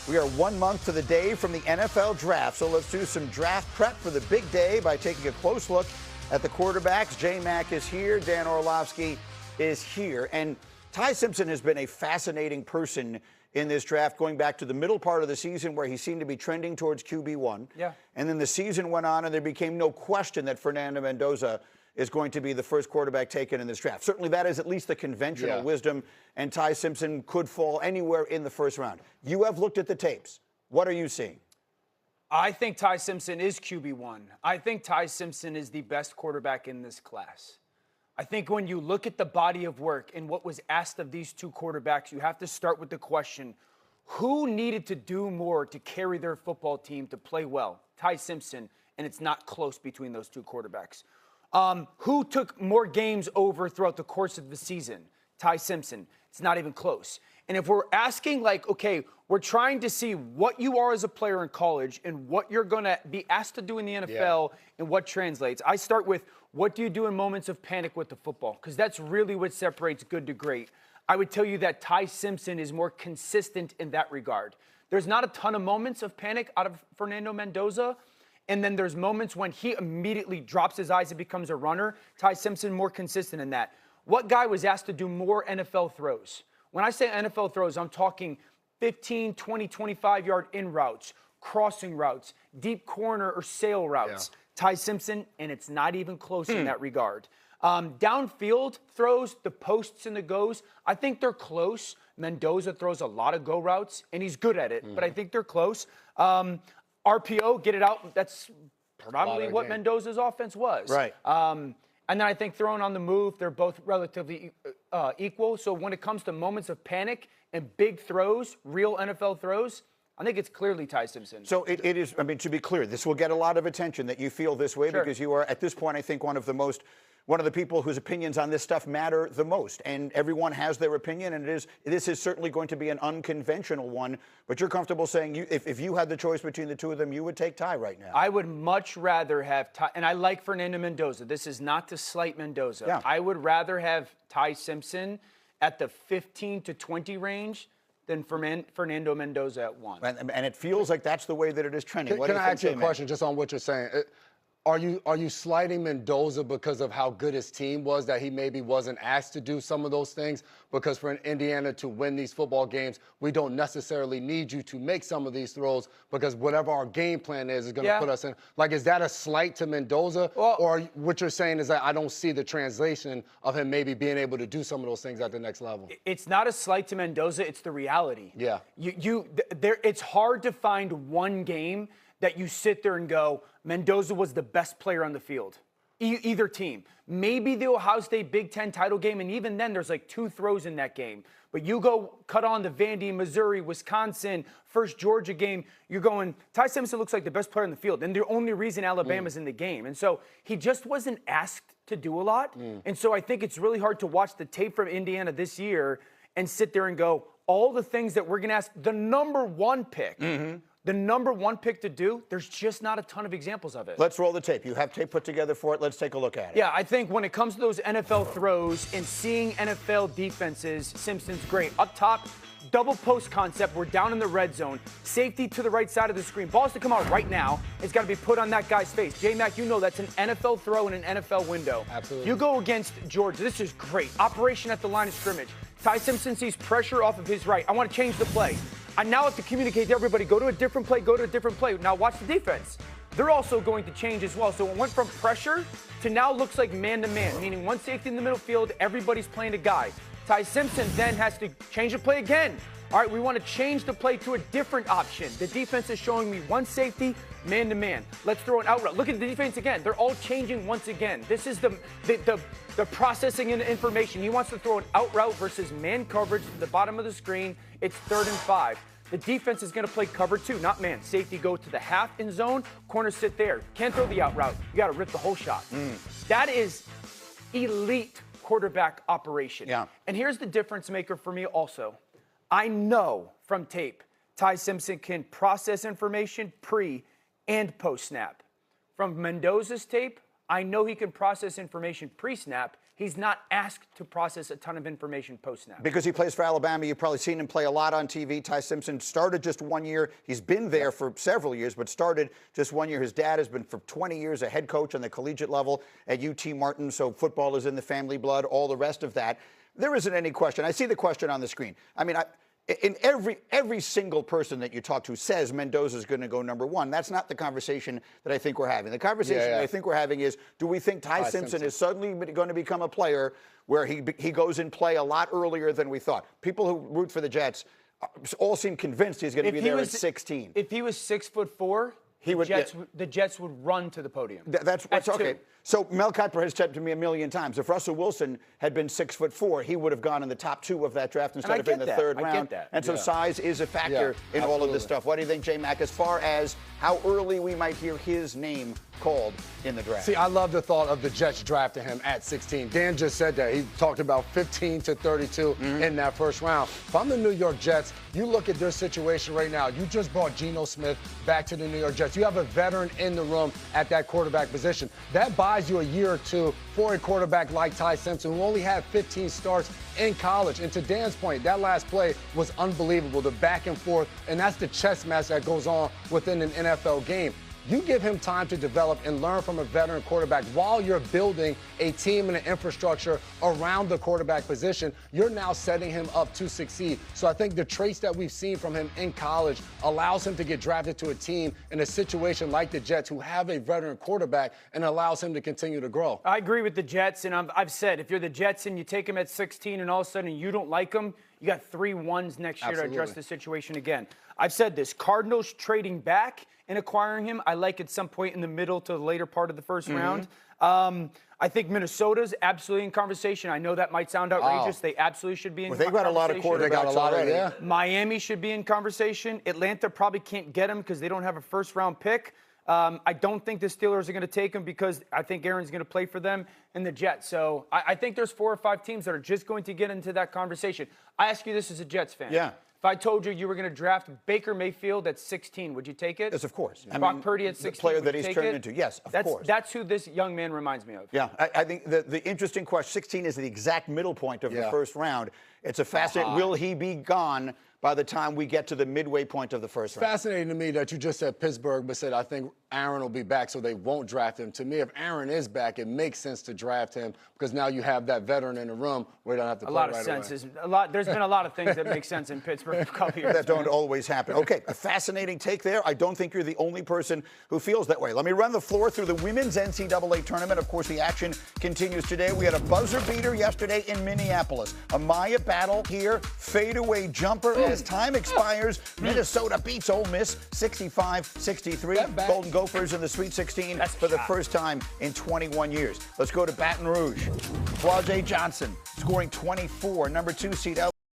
We are 1 month to the day from the NFL draft, so let's do some draft prep for the big day by taking a close look at the quarterbacks. J-Mac is here, Dan Orlovsky is here, and Ty Simpson has been a fascinating person in this draft, going back to the middle part of the season where he seemed to be trending towards QB1. Yeah. And then the season went on, and there became no question that Fernando Mendoza is going to be the first quarterback taken in this draft. Certainly that is at least the conventional wisdom, and Ty Simpson could fall anywhere in the first round. You have looked at the tapes. What are you seeing? I think Ty Simpson is QB1. I think Ty Simpson is the best quarterback in this class. I think when you look at the body of work and what was asked of these two quarterbacks, you have to start with the question, who needed to do more to carry their football team to play well? Ty Simpson, and it's not close between those two quarterbacks. Who took more games over throughout the course of the season? Ty Simpson. It's not even close. And if we're asking, like, okay, we're trying to see what you are as a player in college and what you're going to be asked to do in the NFL and what translates, I start with what do you do in moments of panic with the football? Because that's really what separates good to great. I would tell you that Ty Simpson is more consistent in that regard. There's not a ton of moments of panic out of Fernando Mendoza. And then there's moments when he immediately drops his eyes and becomes a runner. Ty Simpson more consistent in that. What guy was asked to do more NFL throws? When I say NFL throws, I'm talking 15, 20, 25-yard in routes, crossing routes, deep corner or sail routes. Ty Simpson, and it's not even close in that regard. Downfield throws, the posts and the goes, I think they're close. Mendoza throws a lot of go routes, and he's good at it, but I think they're close. RPO, get it out. That's predominantly what Mendoza's offense was. Right. And then I think throwing on the move, they're both relatively equal. So when it comes to moments of panic and big throws, real NFL throws, I think it's clearly Ty Simpson. So it is, I mean, to be clear, this will get a lot of attention that you feel this way because you are, at this point, I think, one of the people whose opinions on this stuff matter the most. And everyone has their opinion, and this is certainly going to be an unconventional one. But you're comfortable saying if you had the choice between the two of them, you would take Ty right now. I would much rather have Ty, and I like Fernando Mendoza. This is not to slight Mendoza. Yeah. I would rather have Ty Simpson at the 15 to 20 range than Fernando Mendoza at 1. And it feels like that's the way that it is trending. Can I ask you a question just on what you're saying? Are you slighting Mendoza because of how good his team was, that he maybe wasn't asked to do some of those things? Because for Indiana to win these football games, we don't necessarily need you to make some of these throws because whatever our game plan is going to put us in. Like, is that a slight to Mendoza? Well, or what you're saying is that I don't see the translation of him maybe being able to do some of those things at the next level? It's not a slight to Mendoza. It's the reality. Yeah. It's hard to find one game that you sit there and go, Mendoza was the best player on the field. Either team. Maybe the Ohio State Big Ten title game, and even then there's like 2 throws in that game. But you go cut on the Vandy, Missouri, Wisconsin, first Georgia game, you're going, Ty Simpson looks like the best player in the field, and the only reason Alabama's in the game. And so he just wasn't asked to do a lot. And so I think it's really hard to watch the tape from Indiana this year and sit there and go, all the things that we're going to ask the number 1 pick. The number 1 pick to do, there's just not a ton of examples of it. Let's roll the tape. You have tape put together for it. Let's take a look at it. Yeah, I think when it comes to those NFL throws and seeing NFL defenses, Simpson's great. Up top, double post concept. We're down in the red zone. Safety to the right side of the screen. Ball has to come out right now. It's got to be put on that guy's face. J-Mac, you know that's an NFL throw in an NFL window. Absolutely. You go against Georgia. This is great. Operation at the line of scrimmage. Ty Simpson sees pressure off of his right. I want to change the play. I now have to communicate to everybody, go to a different play, go to a different play. Now watch the defense. They're also going to change as well. So it went from pressure to now looks like man-to-man, meaning one safety in the middle field, everybody's playing a guy. Ty Simpson then has to change the play again. All right, we want to change the play to a different option. The defense is showing me one safety, man-to-man. Let's throw an out route. Look at the defense again. They're all changing once again. This is the processing and information. He wants to throw an out route versus man coverage to the bottom of the screen. It's 3rd and 5. The defense is going to play cover 2, not man. Safety go to the half in zone. Corner sit there. Can't throw the out route. You got to rip the whole shot. That is elite quarterback operation. Yeah. And here's the difference maker for me also. I know from tape Ty Simpson can process information pre and post snap. From Mendoza's tape, I know he can process information pre-snap He's not asked to process a ton of information post-snap. Because he plays for Alabama, you've probably seen him play a lot on TV. Ty Simpson started just 1 year. He's been there for several years, but started just 1 year. His dad has been for 20 years a head coach on the collegiate level at UT Martin, so football is in the family blood, all the rest of that. There isn't any question. I see the question on the screen. I mean, in every single person that you talk to says Mendoza's going to go number one. That's not the conversation that I think we're having. The conversation that I think we're having is, do we think Ty Simpson is suddenly going to become a player where he goes and play a lot earlier than we thought? People who root for the Jets all seem convinced he's going to be there at 16. If he was 6'4", the Jets would run to the podium. That's okay. Two. So Mel Kiper has said to me a million times, if Russell Wilson had been 6'4", he would have gone in the top 2 of that draft instead of in the third round. I get that. And so size is a factor in all of this stuff. What do you think, J-Mac, as far as how early we might hear his name called in the draft? See, I love the thought of the Jets drafting him at 16. Dan just said that. He talked about 15 to 32 in that first round. If I'm the New York Jets, you look at their situation right now. You just brought Geno Smith back to the New York Jets. You have a veteran in the room at that quarterback position. That buys you a year or two for a quarterback like Ty Simpson, who only had 15 starts in college. And to Dan's point, that last play was unbelievable, the back and forth, and that's the chess match that goes on within an NFL game. You give him time to develop and learn from a veteran quarterback while you're building a team and an infrastructure around the quarterback position. You're now setting him up to succeed. So I think the traits that we've seen from him in college allows him to get drafted to a team in a situation like the Jets, who have a veteran quarterback, and allows him to continue to grow. I agree with the Jets, and I've said, if you're the Jets and you take him at 16 and all of a sudden you don't like him, you got 3 ones next year to address the situation again. I've said this, Cardinals trading back and acquiring him, I like at some point in the middle to the later part of the first round. I think Minnesota's absolutely in conversation. I know that might sound outrageous. They absolutely should be in conversation. They've got a lot of quarterbacks already. Miami should be in conversation. Atlanta probably can't get him because they don't have a first-round pick. I don't think the Steelers are going to take him because I think Aaron's going to play for them and the Jets. So I think there's 4 or 5 teams that are just going to get into that conversation. I ask you this as a Jets fan. Yeah. If I told you you were going to draft Baker Mayfield at 16, would you take it? Yes, of course. Brock Purdy at 16, the player that he's turned it? into. Yes, of course. That's who this young man reminds me of. Yeah, I think the interesting question, 16 is the exact middle point of the first round. It's a fascinating, will he be gone by the time we get to the midway point of the first round? Fascinating to me that you just said Pittsburgh, but said I think Aaron will be back, so they won't draft him. To me, if Aaron is back, it makes sense to draft him because now you have that veteran in the room where you don't have to play right away. There's been a lot of things that make sense in Pittsburgh a couple years. That don't always happen. Okay, a fascinating take there. I don't think you're the only person who feels that way. Let me run the floor through the women's NCAA tournament. Of course, the action continues today. We had a buzzer beater yesterday in Minneapolis. A Maya battle here. Fadeaway jumper as time expires. Minnesota beats Ole Miss 65-63. Golden Gophers in the Sweet 16 for the first time in 21 years. Let's go to Baton Rouge. Flau'jae Johnson scoring 24. Number 2 seed